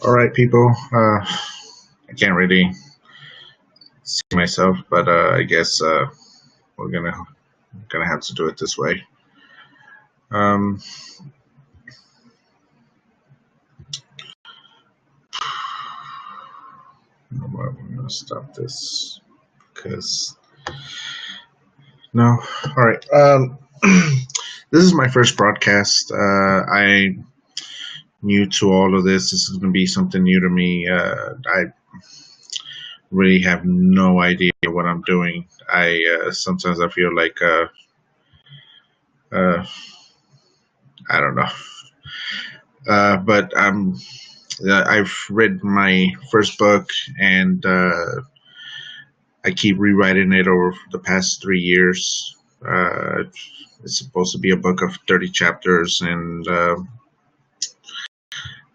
All right, people. I can't really see myself, but I guess we're gonna have to do it this way. Um, we're gonna stop this because no. All right. This is my first broadcast. I'm new to all of this. This is gonna be something new to me. I really have no idea what I'm doing. I sometimes I feel like uh, I don't know. But I've read my first book, and I keep rewriting it over the past 3 years. It's supposed to be a book of 30 chapters, and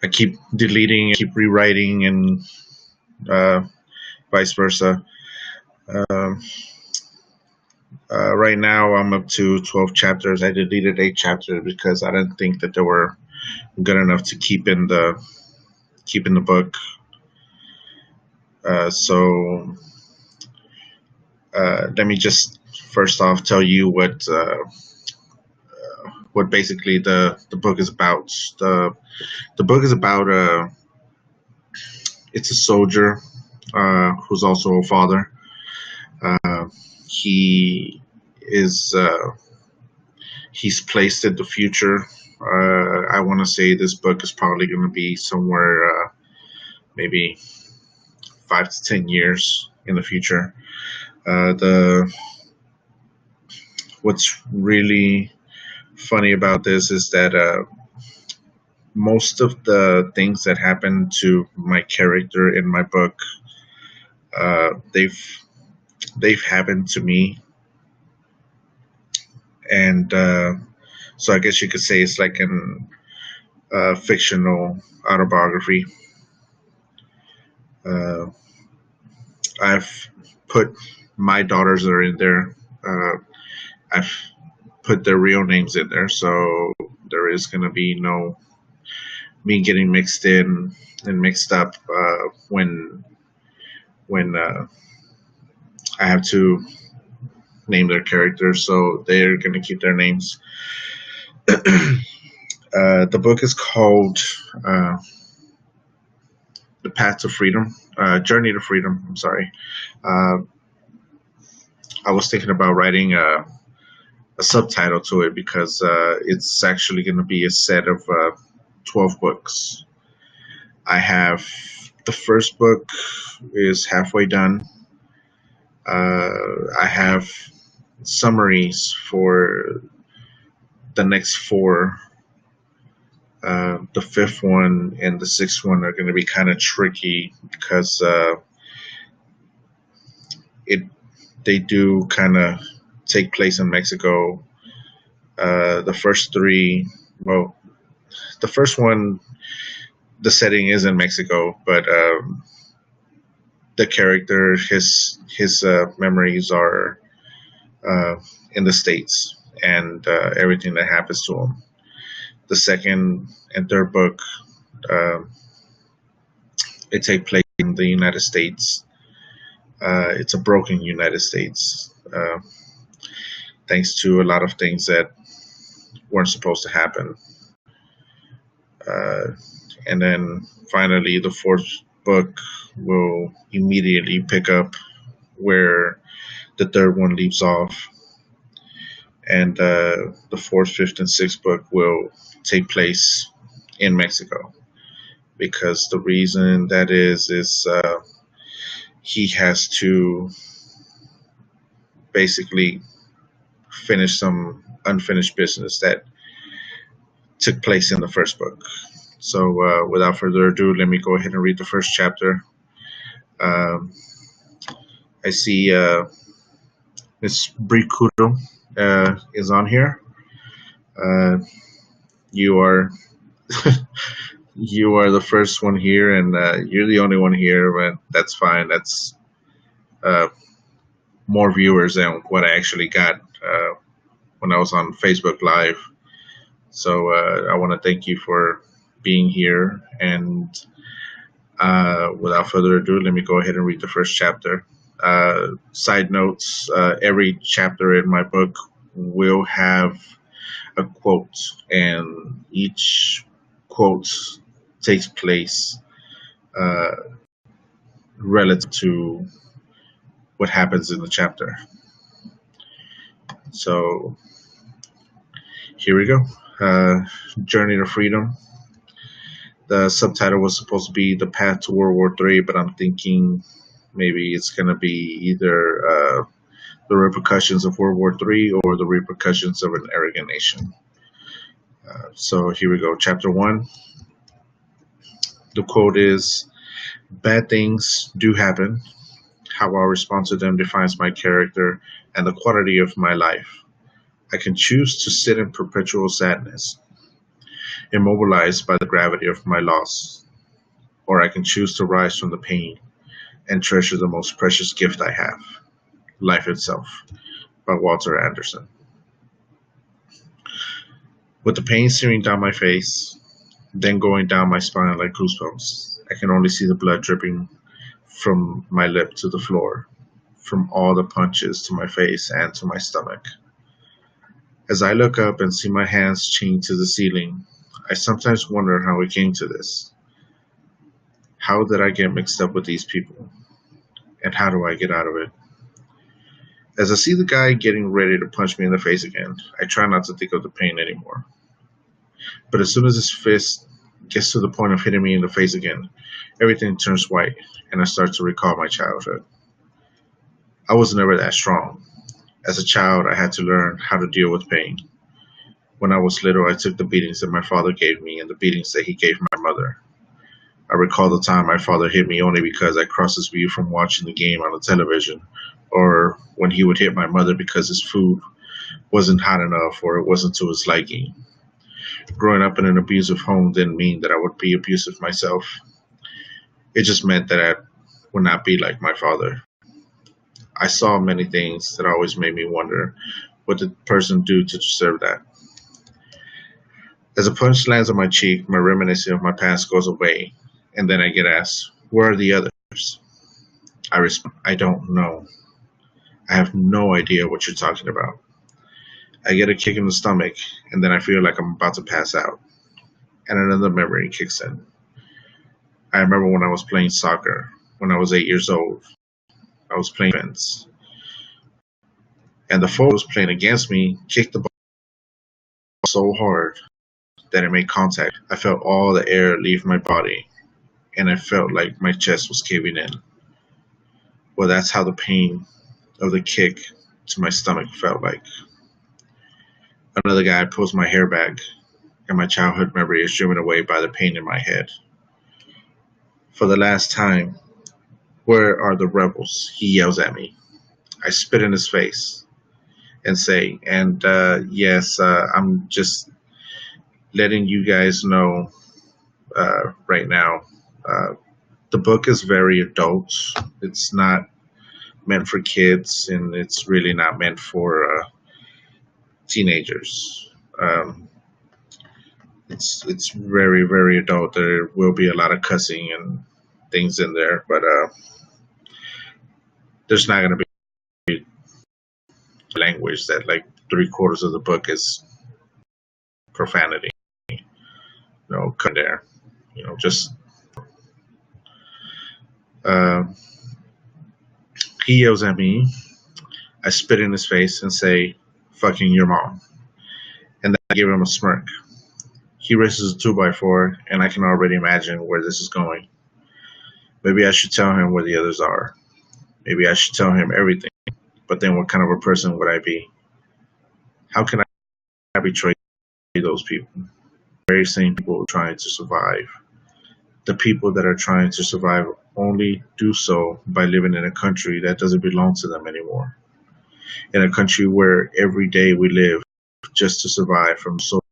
I keep deleting, keep rewriting, and uh, vice versa. Um right now, I'm up to 12 chapters. I deleted 8 chapters because I didn't think that they were good enough to keep in the book. So let me just first off tell you what basically the book is about. The book is about it's a soldier who's also a father. Uh, he is he's placed in the future. I want to say this book is probably going to be somewhere maybe 5 to 10 years in the future. The What's really funny about this is that most of the things that happen to my character in my book, uh, they've they've happened to me, and so I guess you could say it's like an fictional autobiography. Uh, I've put my daughters that are in there. I've put their real names in there, so there is going to be no me getting mixed in and mixed up when I have to name their characters. So they're going to keep their names. The book is called uh, "The Path to Freedom," "Journey to Freedom." I'm sorry. Uh, I was thinking about writing a subtitle to it because it's actually going to be a set of 12 books. I have the first book is halfway done. I have summaries for the next four. The fifth one and the sixth one are going to be kind of tricky because it they do kind of take place in Mexico. The first three, well, the first one, the setting is in Mexico, but the character, his memories are uh, in the States, and everything that happens to him. The second and third book, uh, it take place in the United States. It's a broken United States, thanks to a lot of things that weren't supposed to happen. Uh, and then finally, the fourth book will immediately pick up where the third one leaves off, and the fourth, fifth, and sixth book will take place in Mexico. Because the reason that is he has to basically finish some unfinished business that took place in the first book. So, without further ado, let me go ahead and read the first chapter. Um, I see Miss Brikudo is on here. Uh, you are you are the first one here, and you're the only one here. But that's fine. That's uh, more viewers than what I actually got when I was on Facebook Live. So I want to thank you for being here, and Without further ado, let me go ahead and read the first chapter. Side notes: every chapter in my book will have a quote, and each quote takes place uh, relative to what happens in the chapter. So here we go. Journey to Freedom. The subtitle was supposed to be The Path to World War III, but I'm thinking maybe it's going to be either the repercussions of World War III or the repercussions of an arrogant nation. So here we go. Chapter 1. The quote is, "Bad things do happen. How I respond to them defines my character and the quality of my life. I can choose to sit in perpetual sadness, immobilized by the gravity of my loss, or I can choose to rise from the pain and treasure the most precious gift I have, life itself," by Walter Anderson. With the pain searing down my face, then going down my spine like goosebumps, I can only see the blood dripping from my lip to the floor, from all the punches to my face and to my stomach. As I look up and see my hands chained to the ceiling, I sometimes wonder how it came to this. How did I get mixed up with these people? And how do I get out of it? As I see the guy getting ready to punch me in the face again, I try not to think of the pain anymore. But as soon as his fist gets to the point of hitting me in the face again, everything turns white and I start to recall my childhood. I was never that strong. As a child, I had to learn how to deal with pain. When I was little, I took the beatings that my father gave me and the beatings that he gave my mother. I recall the time my father hit me only because I crossed his view from watching the game on the television, or when he would hit my mother because his food wasn't hot enough or it wasn't to his liking. Growing up in an abusive home didn't mean that I would be abusive myself. It just meant that I would not be like my father. I saw many things that always made me wonder, what did the person do to deserve that? As a punch lands on my cheek, my reminiscing of my past goes away, and then I get asked, "Where are the others?" I respond, "I don't know. I have no idea what you're talking about." I get a kick in the stomach, and then I feel like I'm about to pass out, and another memory kicks in. I remember when I was playing soccer, when I was 8 years old. I was playing defense, and the foe who was playing against me kicked the ball so hard that it made contact. I felt all the air leave my body, and I felt like my chest was caving in. Well, that's how the pain of the kick to my stomach felt like. Another guy pulls my hair back, and my childhood memory is driven away by the pain in my head. For the last time, "Where are the rebels?" he yells at me. I spit in his face and say, "And yes, I'm just letting you guys know right now. The book is very adult. It's not meant for kids, and it's really not meant for teenagers. It's very very adult. There will be a lot of cussing and things in there, but there's not going to be language that like 3/4 of the book is profanity. Cut there. Just uh, he yells at me. I spit in his face and say, "Fucking your mom," and then I give him a smirk. He raises a 2x4, and I can already imagine where this is going. Maybe I should tell him where the others are. Maybe I should tell him everything. But then what kind of a person would I be? How can I betray those people? The very same people trying to survive. The people that are trying to survive only do so by living in a country that doesn't belong to them anymore. In a country where every day we live just to survive from soldiers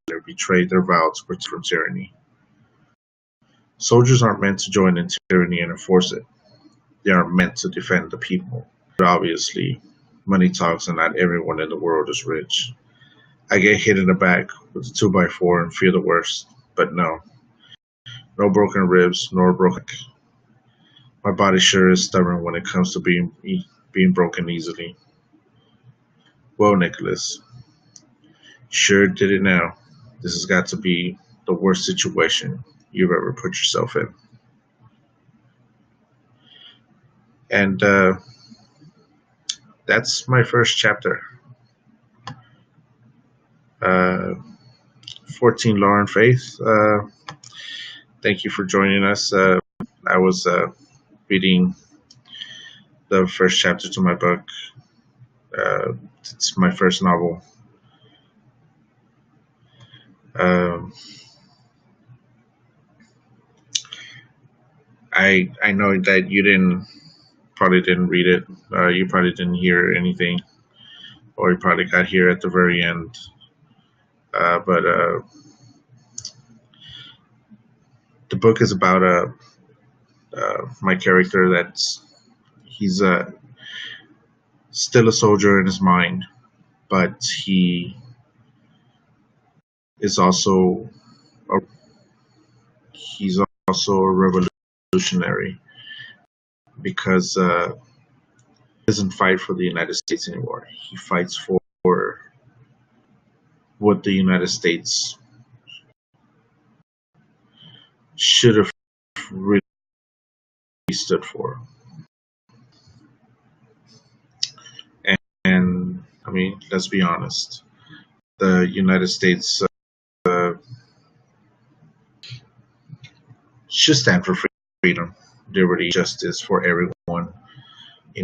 that betrayed their vows from tyranny. Soldiers aren't meant to join in tyranny and enforce it. They are meant to defend the people. But obviously, money talks and not everyone in the world is rich. I get hit in the back with a 2x4 and fear the worst, but no. No broken ribs, nor broken. My body sure is stubborn when it comes to being broken easily. Well, Nicholas, sure did it now. This has got to be the worst situation you've ever put yourself in. And that's my first chapter. Uh, 14 Law and Faith. Thank you for joining us. I was reading the first chapter to my book. It's my first novel. Um, I know that you probably didn't read it. You probably didn't hear anything, or you probably got here at the very end. But the book is about my character. He's still a soldier in his mind, but he is also a, he's also a revolutionary because he doesn't fight for the United States anymore. He fights for what the United States should have really stood for. And I mean, let's be honest, the United States uh, should stand for freedom, liberty, justice for everyone. You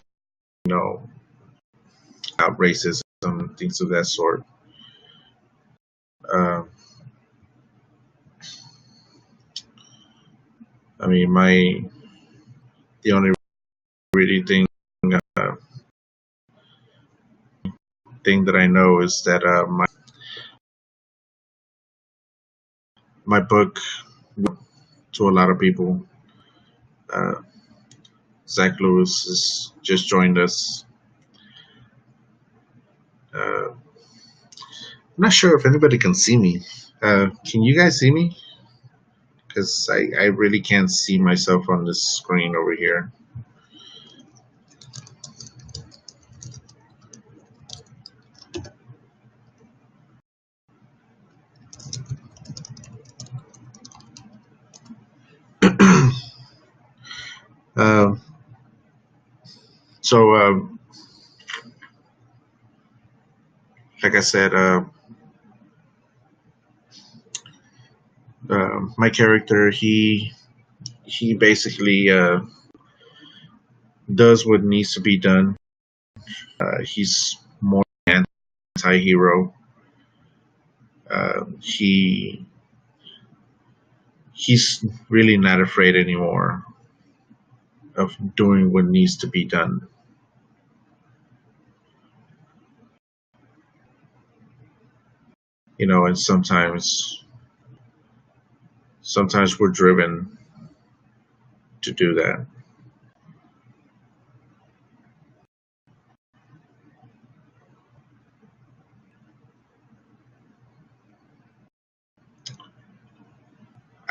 know, out racism, things of that sort. Uh, I mean, the only really uh, thing that I know is that my book to a lot of people. Uh, Zach Lewis has just joined us. I'm not sure if anybody can see me. Can you guys see me? Because I really can't see myself on this screen over here. Um, so, like I said, my character he basically does what needs to be done. He's more anti-hero. He's really not afraid anymore of doing what needs to be done. And sometimes we're driven to do that.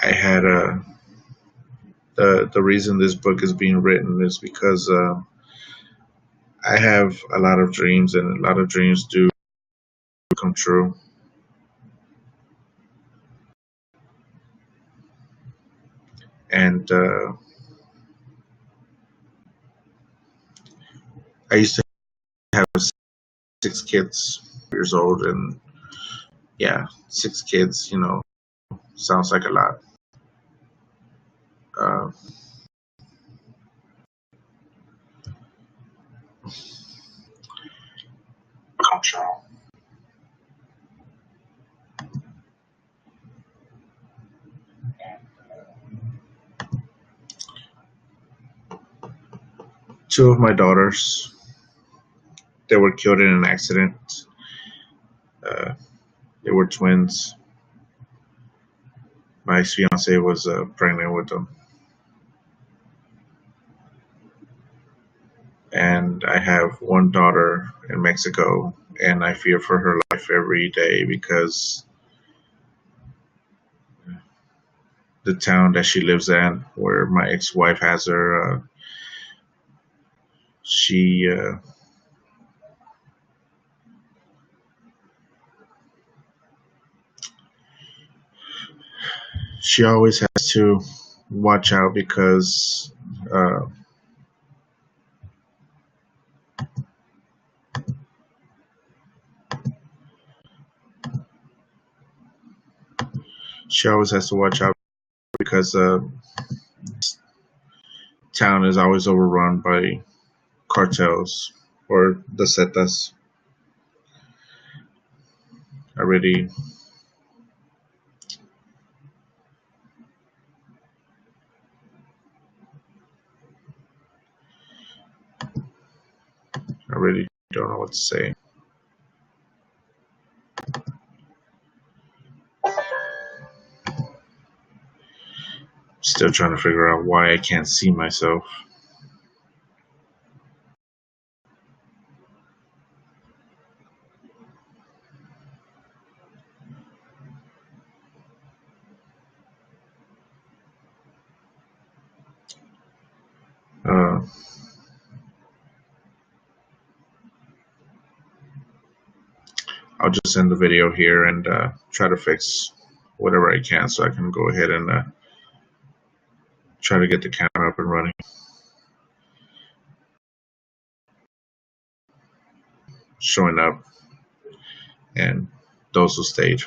I had the reason this book is being written is because I have a lot of dreams, and a lot of dreams do come true. And I used to have 6 kids, years old, and yeah, 6 kids. Sounds like a lot. Uh, come true. 2 of my daughters, they were killed in an accident. Uh, they were twins. My ex-fiance was pregnant with them. And I have one daughter in Mexico, and I fear for her life every day because the town that she lives in, where my ex-wife has her. She she always has to watch out because she always has to watch out because town is always overrun by cartels or the Zetas. I really, I really don't know what to say. Still trying to figure out why I can't see myself. Uh, I'll just end the video here and try to fix whatever I can so I can go ahead and try to get the camera up and running. Showing up and those who stayed.